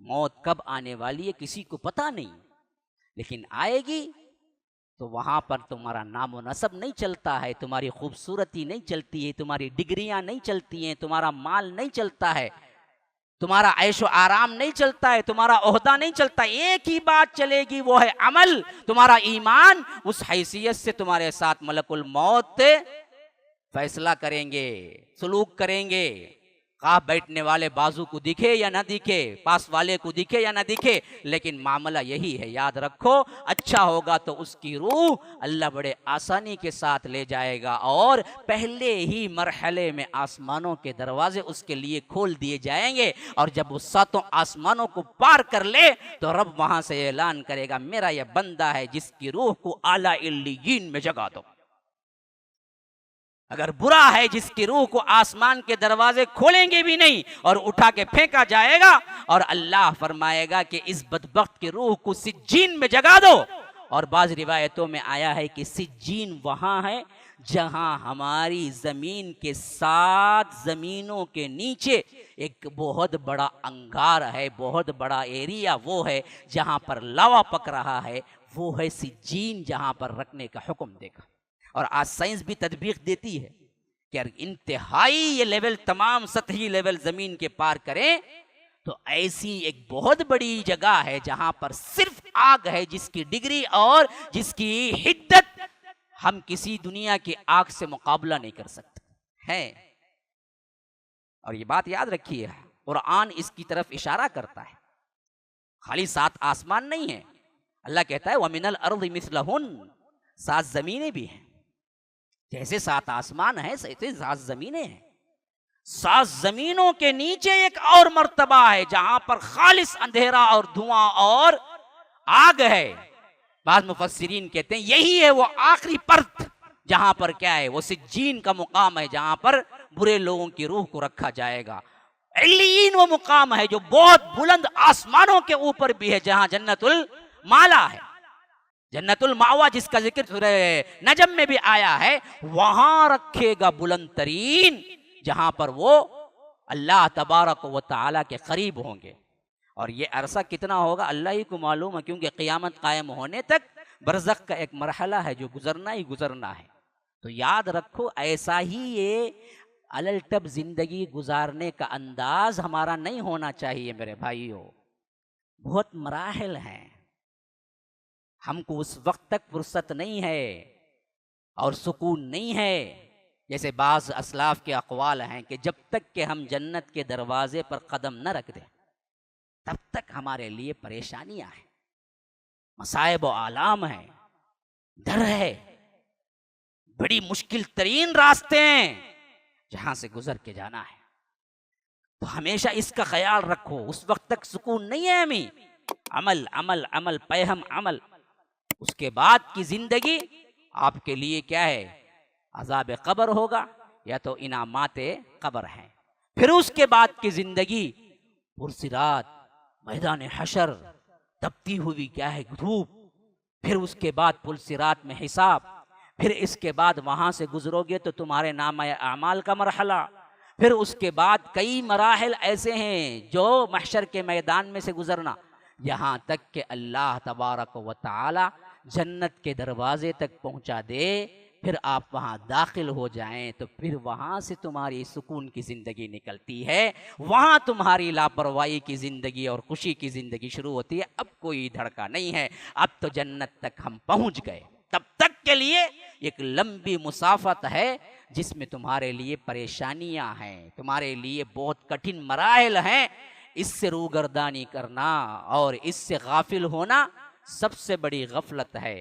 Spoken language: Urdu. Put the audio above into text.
موت کب آنے والی ہے کسی کو پتہ نہیں، لیکن آئے گی تو وہاں پر تمہارا نام و نسب نہیں چلتا ہے، تمہاری خوبصورتی نہیں چلتی ہے، تمہاری ڈگریاں نہیں چلتی ہیں، تمہارا مال نہیں چلتا ہے، تمہارا عیش و آرام نہیں چلتا ہے، تمہارا عہدہ نہیں چلتا، ایک ہی بات چلے گی، وہ ہے عمل، تمہارا ایمان۔ اس حیثیت سے تمہارے ساتھ ملک الموت فیصلہ کریں گے، سلوک کریں گے، خواہ بیٹھنے والے بازو کو دکھے یا نہ دکھے، پاس والے کو دکھے یا نہ دکھے، لیکن معاملہ یہی ہے، یاد رکھو، اچھا ہوگا تو اس کی روح اللہ بڑے آسانی کے ساتھ لے جائے گا، اور پہلے ہی مرحلے میں آسمانوں کے دروازے اس کے لیے کھول دیے جائیں گے، اور جب وہ ساتوں آسمانوں کو پار کر لے تو رب وہاں سے اعلان کرے گا، میرا یہ بندہ ہے جس کی روح کو اعلیٰ علیین میں جگا دو۔ اگر برا ہے جس کی روح کو آسمان کے دروازے کھولیں گے بھی نہیں اور اٹھا کے پھینکا جائے گا، اور اللہ فرمائے گا کہ اس بدبخت کی روح کو سجین میں جگا دو۔ اور بعض روایتوں میں آیا ہے کہ سجین وہاں ہے جہاں ہماری زمین کے 7 زمینوں کے نیچے ایک بہت بڑا انگار ہے، بہت بڑا ایریا وہ ہے جہاں پر لاوا پک رہا ہے، وہ ہے سجین، جہاں پر رکھنے کا حکم دے گا۔ اور آج سائنس بھی تطبیق دیتی ہے کہ اگر انتہائی یہ لیول تمام سطحی لیول زمین کے پار کریں تو ایسی ایک بہت بڑی جگہ ہے جہاں پر صرف آگ ہے، جس کی ڈگری اور جس کی حدت ہم کسی دنیا کی آگ سے مقابلہ نہیں کر سکتے ہیں۔ اور یہ بات یاد رکھیے، قرآن اس کی طرف اشارہ کرتا ہے، خالی 7 آسمان نہیں ہے، اللہ کہتا ہے وَمِنَ الْأَرْضِ مِثْلَهُنَّ، 7 زمینیں بھی ہیں، جیسے 7 آسمان ہیں ایسے 7 زمینیں ہیں۔ 7 زمینوں کے نیچے ایک اور مرتبہ ہے جہاں پر خالص اندھیرا اور دھواں اور آگ ہے۔ بعض مفسرین کہتے ہیں یہی ہے وہ آخری پرت جہاں پر کیا ہے، وہ سجین کا مقام ہے جہاں پر برے لوگوں کی روح کو رکھا جائے گا۔ علیین وہ مقام ہے جو بہت بلند آسمانوں کے اوپر بھی ہے، جہاں جنت المالا ہے، جنت الماوا جس کا ذکر سورہ نجم میں بھی آیا ہے، وہاں رکھے گا بلند ترین، جہاں پر وہ اللہ تبارک و تعالیٰ کے قریب ہوں گے۔ اور یہ عرصہ کتنا ہوگا اللہ ہی کو معلوم ہے، کیونکہ قیامت قائم ہونے تک برزخ کا ایک مرحلہ ہے جو گزرنا ہی گزرنا ہے۔ تو یاد رکھو، ایسا ہی یہ الٹب زندگی گزارنے کا انداز ہمارا نہیں ہونا چاہیے میرے بھائیوں۔ بہت مراحل ہیں، ہم کو اس وقت تک فرصت نہیں ہے اور سکون نہیں ہے، جیسے بعض اسلاف کے اقوال ہیں کہ جب تک کہ ہم جنت کے دروازے پر قدم نہ رکھ دیں تب تک ہمارے لیے پریشانیاں ہیں، مصائب و آلام ہیں، ڈر ہے، بڑی مشکل ترین راستے ہیں جہاں سے گزر کے جانا ہے۔ تو ہمیشہ اس کا خیال رکھو، اس وقت تک سکون نہیں ہے ہمیں، عمل عمل عمل پہم عمل۔ اس کے بعد کی زندگی آپ کے لیے کیا ہے، عذاب قبر ہوگا یا تو انعامات قبر ہیں۔ پھر اس کے بعد کی زندگی پرصراط، میدان حشر، تپتی ہوئی کیا ہے دھوپ، پھر اس کے بعد پرصراط میں حساب، پھر اس کے بعد وہاں سے گزرو گے تو تمہارے نامہ اعمال کا مرحلہ، پھر اس کے بعد کئی مراحل ایسے ہیں جو محشر کے میدان میں سے گزرنا، یہاں تک کہ اللہ تبارک و تعالی جنت کے دروازے تک پہنچا دے، پھر آپ وہاں داخل ہو جائیں تو پھر وہاں سے تمہاری سکون کی زندگی نکلتی ہے، وہاں تمہاری لاپرواہی کی زندگی اور خوشی کی زندگی شروع ہوتی ہے۔ اب کوئی دھڑکا نہیں ہے، اب تو جنت تک ہم پہنچ گئے، تب تک کے لیے ایک لمبی مسافت ہے جس میں تمہارے لیے پریشانیاں ہیں، تمہارے لیے بہت کٹھن مراحل ہیں۔ اس سے روگردانی کرنا اور اس سے غافل ہونا سب سے بڑی غفلت ہے۔